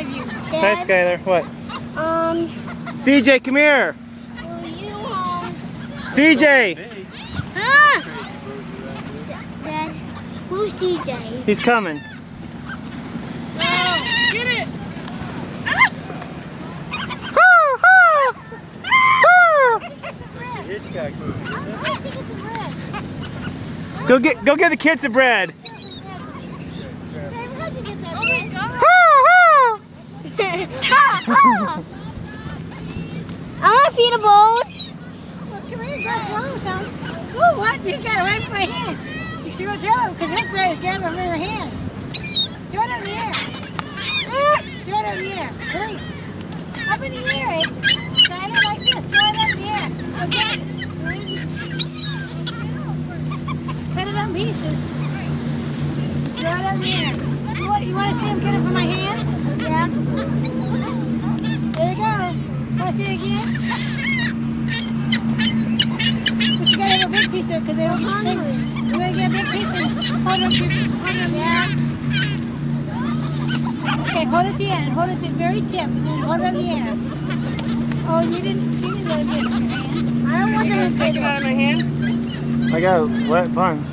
drive you. Hi, Skylar. What? CJ, come here. You home? CJ. Dad, who's CJ? He's coming. Get it! Go get the kids some bread. I want to feed a boat. Well, come here, go. Ooh, what? You got it right in my hand. You see what's wrong? Because her bread is down over your hands. Throw it over the air. Throw it over the air. Hurry. Up in the air, eh? Kind of like this. Throw it over the air. Okay. Cut it on pieces. Throw it over the air. You want to see him get it from my hand? Yeah. There you go. Want to see it again? But you got to have a big piece of it because they don't get fingers. You want to get a big piece and hold it. Yeah. Okay, hold it at the end. Hold it at the very tip and then hold it on the air. Oh, you didn't let it get it in your hand. I don't want them to take it out of my hand. I got wet buns.